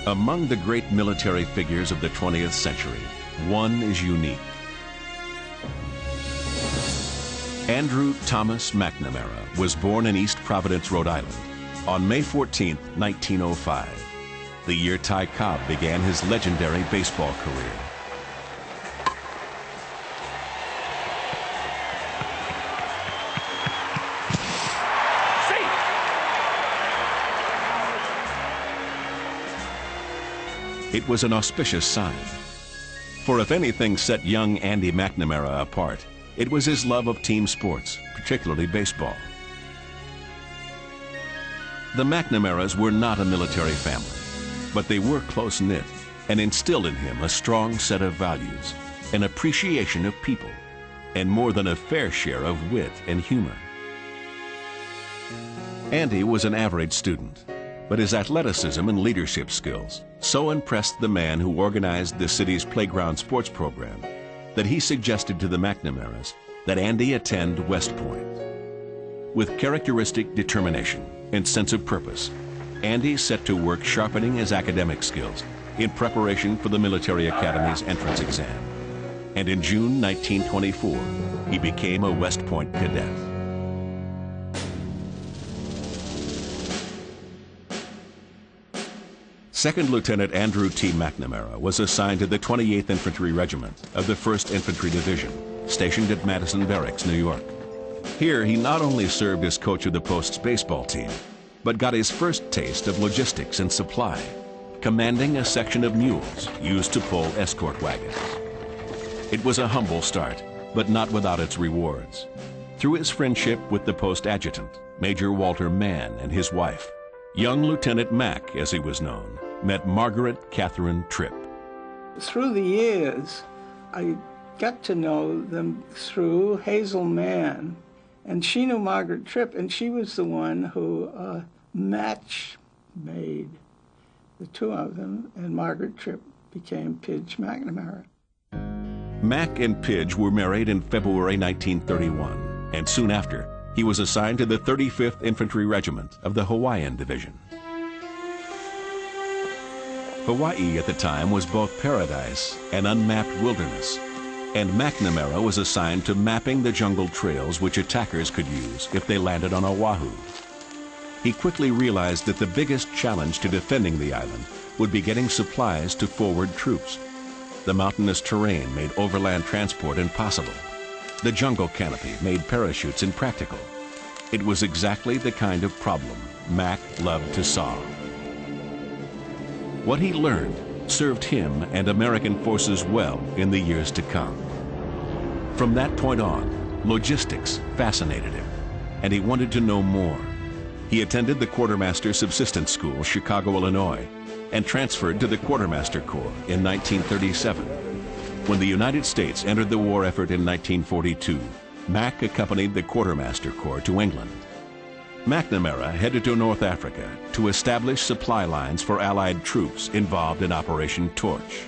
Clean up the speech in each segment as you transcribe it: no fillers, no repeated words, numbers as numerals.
Among the great military figures of the 20th century, one is unique. Andrew Thomas McNamara was born in East Providence, Rhode Island, on May 14, 1905, the year Ty Cobb began his legendary baseball career. It was an auspicious sign. For if anything set young Andy McNamara apart, it was his love of team sports, particularly baseball. The McNamaras were not a military family, but they were close-knit and instilled in him a strong set of values, an appreciation of people, and more than a fair share of wit and humor. Andy was an average student, but his athleticism and leadership skills so impressed the man who organized the city's playground sports program that he suggested to the McNamaras that Andy attend West Point. With characteristic determination and sense of purpose, Andy set to work sharpening his academic skills in preparation for the military academy's entrance exam. And in June 1924, he became a West Point cadet. Second Lieutenant Andrew T. McNamara was assigned to the 28th Infantry Regiment of the 1st Infantry Division, stationed at Madison Barracks, New York. Here, he not only served as coach of the post's baseball team, but got his first taste of logistics and supply, commanding a section of mules used to pull escort wagons. It was a humble start, but not without its rewards. Through his friendship with the post adjutant, Major Walter Mann, and his wife, young Lieutenant Mack, as he was known, met Margaret Catherine Tripp. Through the years, I got to know them through Hazel Mann, and she knew Margaret Tripp, and she was the one who match made the two of them, and Margaret Tripp became Pidge McNamara. Mack and Pidge were married in February 1931, and soon after, he was assigned to the 35th Infantry Regiment of the Hawaiian Division. Hawaii at the time was both paradise and unmapped wilderness, and McNamara was assigned to mapping the jungle trails which attackers could use if they landed on Oahu. He quickly realized that the biggest challenge to defending the island would be getting supplies to forward troops. The mountainous terrain made overland transport impossible. The jungle canopy made parachutes impractical. It was exactly the kind of problem Mack loved to solve. What he learned served him and American forces well in the years to come. From that point on, logistics fascinated him, and he wanted to know more. He attended the Quartermaster Subsistence School, Chicago, Illinois, and transferred to the Quartermaster Corps in 1937. When the United States entered the war effort in 1942, Mack accompanied the Quartermaster Corps to England. McNamara headed to North Africa to establish supply lines for Allied troops involved in Operation Torch.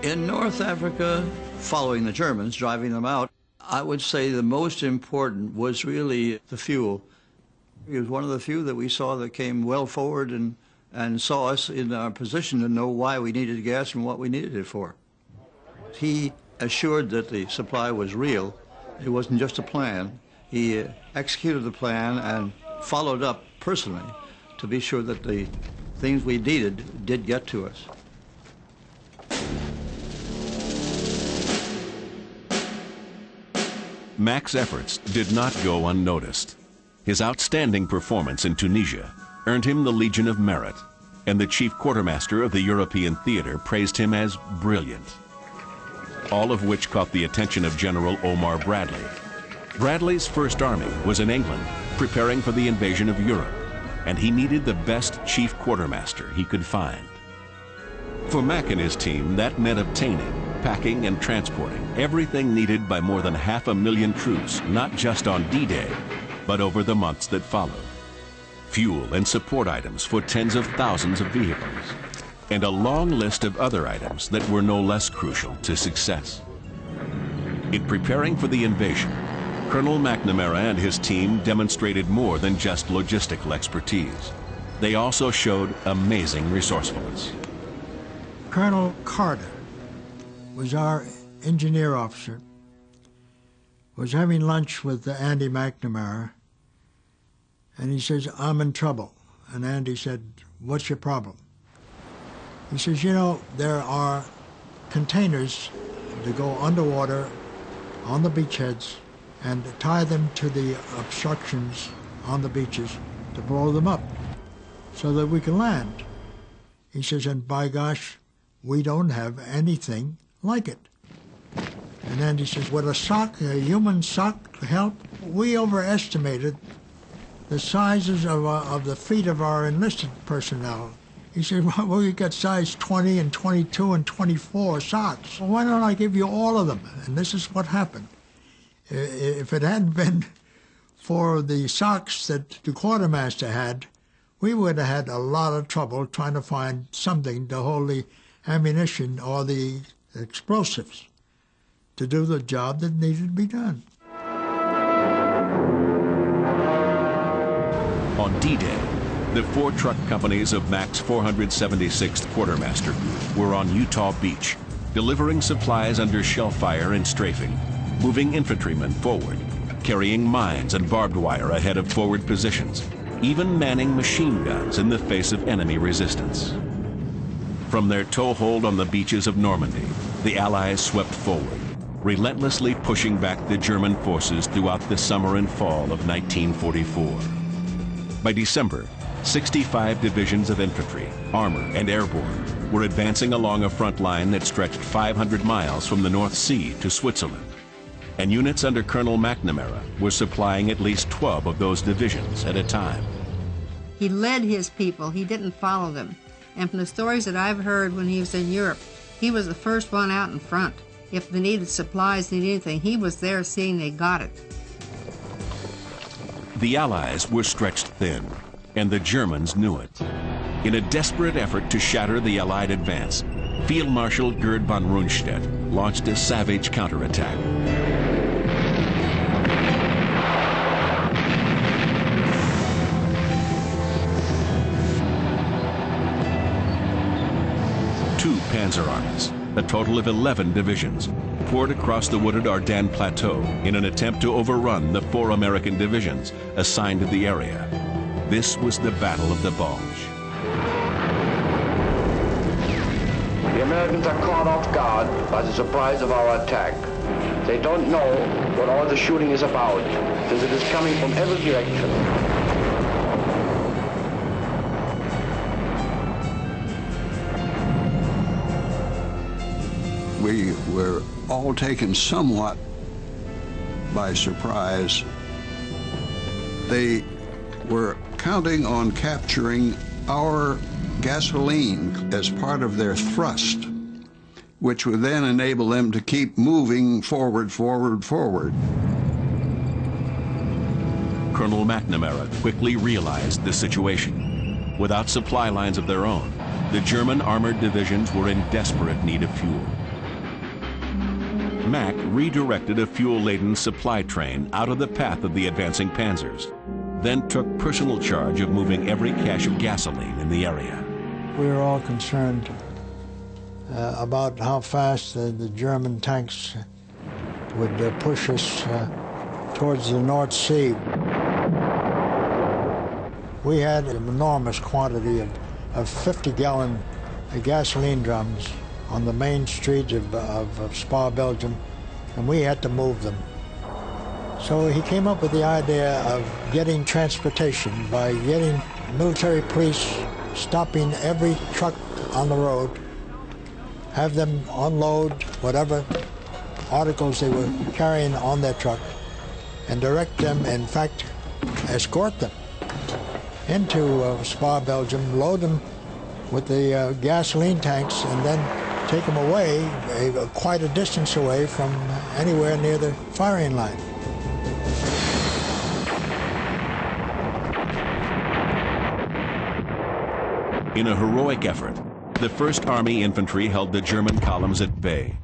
In North Africa, following the Germans, driving them out, I would say the most important was really the fuel. He was one of the few that we saw that came well forward and saw us in our position to know why we needed gas and what we needed it for. He assured that the supply was real. It wasn't just a plan. He executed the plan and followed up personally to be sure that the things we needed did get to us. Mack's efforts did not go unnoticed. His outstanding performance in Tunisia earned him the Legion of Merit, and the chief quartermaster of the European theater praised him as brilliant. All of which caught the attention of General Omar Bradley. Bradley's First Army was in England, preparing for the invasion of Europe, and he needed the best chief quartermaster he could find. For Mack and his team, that meant obtaining, packing, and transporting everything needed by more than 500,000 troops, not just on D-Day, but over the months that followed. Fuel and support items for tens of thousands of vehicles, and a long list of other items that were no less crucial to success. In preparing for the invasion, Colonel McNamara and his team demonstrated more than just logistical expertise. they also showed amazing resourcefulness. Colonel Carter was our engineer officer, was having lunch with Andy McNamara, and he says, "I'm in trouble." And Andy said, "What's your problem?" He says, "You know, there are containers to go underwater on the beachheads and tie them to the obstructions on the beaches to blow them up so that we can land." He says, "And by gosh, we don't have anything like it." And Andy says, "Would a human sock help?" We overestimated the sizes of the feet of our enlisted personnel. He said, "Well, we got size 20 and 22 and 24 socks. Well, why don't I give you all of them?" And this is what happened. If it hadn't been for the socks that the quartermaster had, we would have had a lot of trouble trying to find something to hold the ammunition or the explosives to do the job that needed to be done. On D-Day, the 4 truck companies of Mac's 476th Quartermaster Group were on Utah Beach, delivering supplies under shell fire and strafing, moving infantrymen forward, carrying mines and barbed wire ahead of forward positions, even manning machine guns in the face of enemy resistance. From their toehold on the beaches of Normandy, the Allies swept forward, relentlessly pushing back the German forces throughout the summer and fall of 1944. By December, 65 divisions of infantry, armor, and airborne were advancing along a front line that stretched 500 miles from the North Sea to Switzerland. And units under Colonel McNamara were supplying at least 12 of those divisions at a time. He led his people, he didn't follow them. And from the stories that I've heard when he was in Europe, he was the first one out in front. If they needed supplies, needed anything, he was there seeing they got it. The Allies were stretched thin, and the Germans knew it. In a desperate effort to shatter the Allied advance, Field Marshal Gerd von Rundstedt launched a savage counterattack. Two Panzer armies, a total of 11 divisions, poured across the wooded Ardennes Plateau in an attempt to overrun the 4 American divisions assigned to the area. This was the Battle of the Bulge. The Americans are caught off guard by the surprise of our attack. They don't know what all the shooting is about, since it is coming from every direction. We were all taken somewhat by surprise. They were counting on capturing our gasoline as part of their thrust, which would then enable them to keep moving forward, forward, forward. Colonel McNamara quickly realized the situation. Without supply lines of their own, the German armored divisions were in desperate need of fuel. Mack redirected a fuel-laden supply train out of the path of the advancing panzers, then took personal charge of moving every cache of gasoline in the area. We were all concerned about how fast the German tanks would push us towards the North Sea. We had an enormous quantity of 50-gallon gasoline drums on the main street of Spa, Belgium, and we had to move them. So he came up with the idea of getting transportation by getting military police stopping every truck on the road, have them unload whatever articles they were carrying on their truck, and direct them, in fact, escort them into Spa, Belgium, load them with the gasoline tanks, and then take them away, quite a distance away from anywhere near the firing line. In a heroic effort, the 1st Army Infantry held the German columns at bay.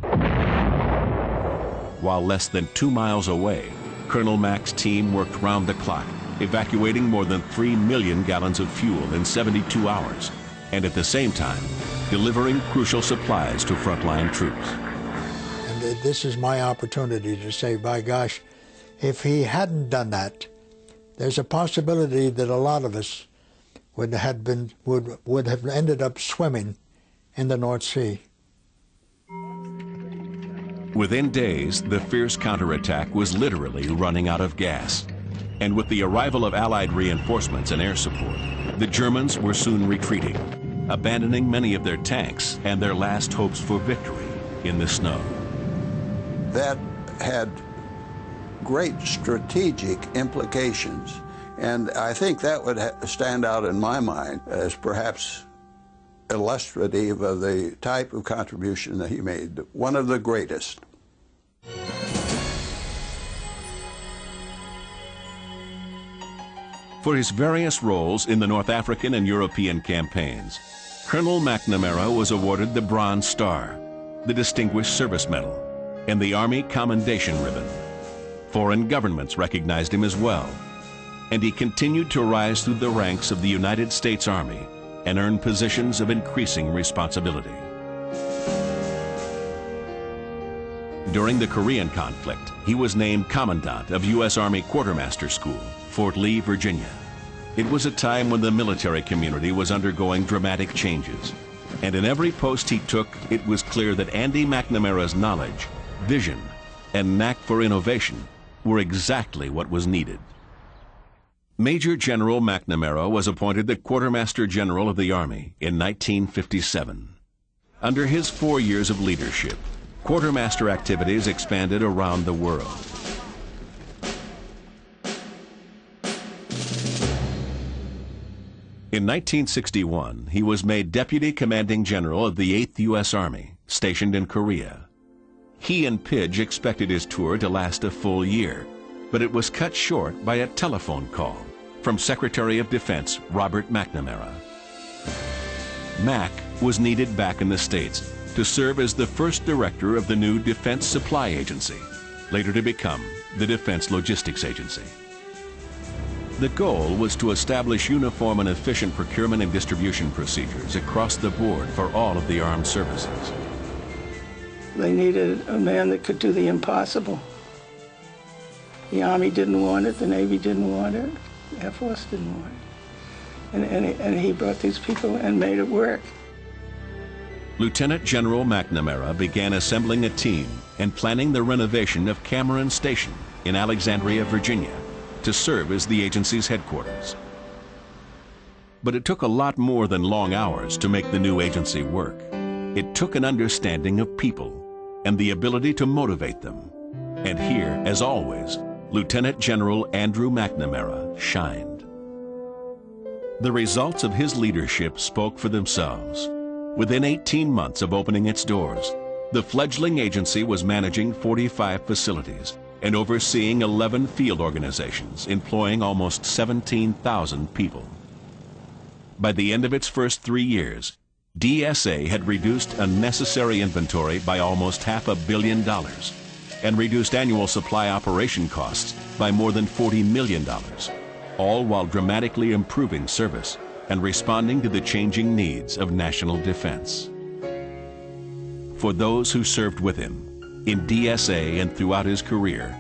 While less than 2 miles away, Colonel Mack's team worked round the clock, evacuating more than 3 million gallons of fuel in 72 hours, and at the same time, delivering crucial supplies to frontline troops. And this is my opportunity to say, by gosh, if he hadn't done that, there's a possibility that a lot of us would have ended up swimming in the North Sea. Within days, the fierce counterattack was literally running out of gas. And with the arrival of Allied reinforcements and air support, the Germans were soon retreating, abandoning many of their tanks and their last hopes for victory in the snow. That had great strategic implications, and I think that would stand out in my mind as perhaps illustrative of the type of contribution that he made, one of the greatest. For his various roles in the North African and European campaigns, Colonel McNamara was awarded the Bronze Star, the Distinguished Service Medal, and the Army Commendation Ribbon. Foreign governments recognized him as well, and he continued to rise through the ranks of the United States Army and earn positions of increasing responsibility. During the Korean conflict, he was named Commandant of U.S. Army Quartermaster School, Fort Lee, Virginia. It was a time when the military community was undergoing dramatic changes, and in every post he took, it was clear that Andy McNamara's knowledge, vision, and knack for innovation were exactly what was needed. Major General McNamara was appointed the Quartermaster General of the Army in 1957. Under his 4 years of leadership, quartermaster activities expanded around the world. In 1961, he was made Deputy Commanding General of the 8th U.S. Army, stationed in Korea. He and Pidge expected his tour to last a full year, but it was cut short by a telephone call from Secretary of Defense Robert McNamara. Mac was needed back in the States to serve as the first director of the new Defense Supply Agency, later to become the Defense Logistics Agency. The goal was to establish uniform and efficient procurement and distribution procedures across the board for all of the armed services. They needed a man that could do the impossible. The Army didn't want it, the Navy didn't want it, the Air Force didn't want it. And he brought these people and made it work. Lieutenant General McNamara began assembling a team and planning the renovation of Cameron Station in Alexandria, Virginia, to serve as the agency's headquarters. But it took a lot more than long hours to make the new agency work. It took an understanding of people and the ability to motivate them. And here, as always, Lieutenant General Andrew McNamara shined. The results of his leadership spoke for themselves. Within 18 months of opening its doors, the fledgling agency was managing 45 facilities and overseeing 11 field organizations, employing almost 17,000 people. By the end of its first 3 years, DSA had reduced unnecessary inventory by almost $500 million and reduced annual supply operation costs by more than $40 million, all while dramatically improving service and responding to the changing needs of national defense. For those who served with him, in DSA and throughout his career,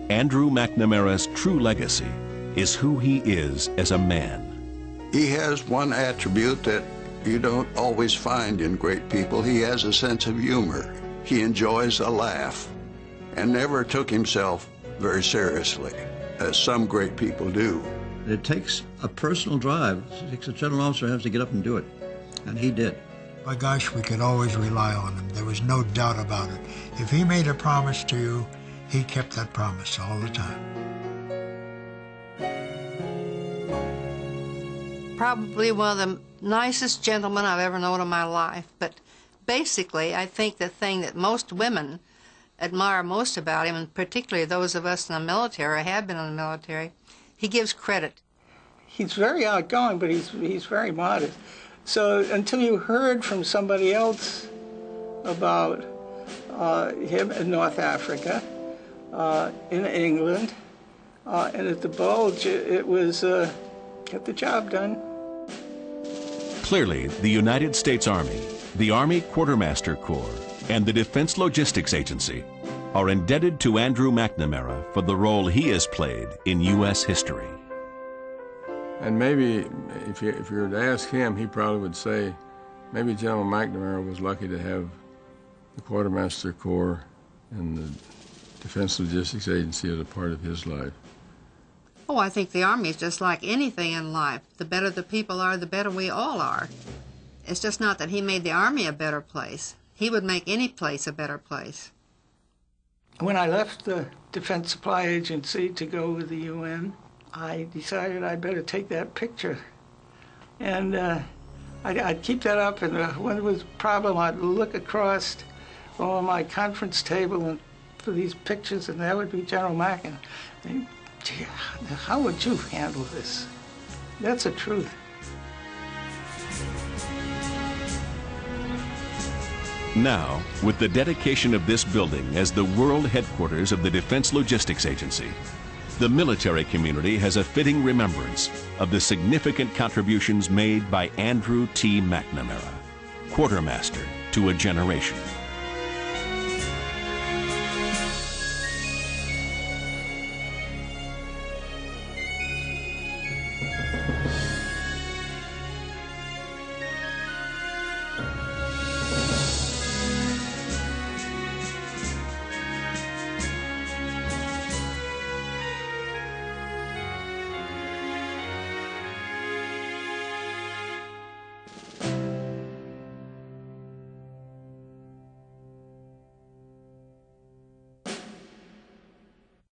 Andrew McNamara's true legacy is who he is as a man. He has one attribute that you don't always find in great people. He has a sense of humor. He enjoys a laugh and never took himself very seriously, as some great people do. It takes a personal drive. It takes a general officer who has to get up and do it, and he did. By gosh, we could always rely on him. There was no doubt about it. If he made a promise to you, he kept that promise all the time. Probably one of the nicest gentlemen I've ever known in my life. But basically, I think the thing that most women admire most about him, and particularly those of us in the military, or have been in the military, he gives credit. He's very outgoing, but he's very modest. So until you heard from somebody else about him in North Africa, in England, and at the Bulge, it was get the job done. Clearly, the United States Army, the Army Quartermaster Corps, and the Defense Logistics Agency are indebted to Andrew McNamara for the role he has played in U.S. history. And maybe, if you were to ask him, he probably would say, maybe General McNamara was lucky to have the Quartermaster Corps and the Defense Logistics Agency as a part of his life. Oh, I think the Army is just like anything in life. The better the people are, the better we all are. It's just not that he made the Army a better place. He would make any place a better place. When I left the Defense Supply Agency to go with the UN, I decided I'd better take that picture. And I'd keep that up, and when there was a problem, I'd look across on my conference table and for these pictures, and that would be General Mack. And gee, how would you handle this? That's the truth. Now, with the dedication of this building as the world headquarters of the Defense Logistics Agency, the military community has a fitting remembrance of the significant contributions made by Andrew T. McNamara, Quartermaster to a generation.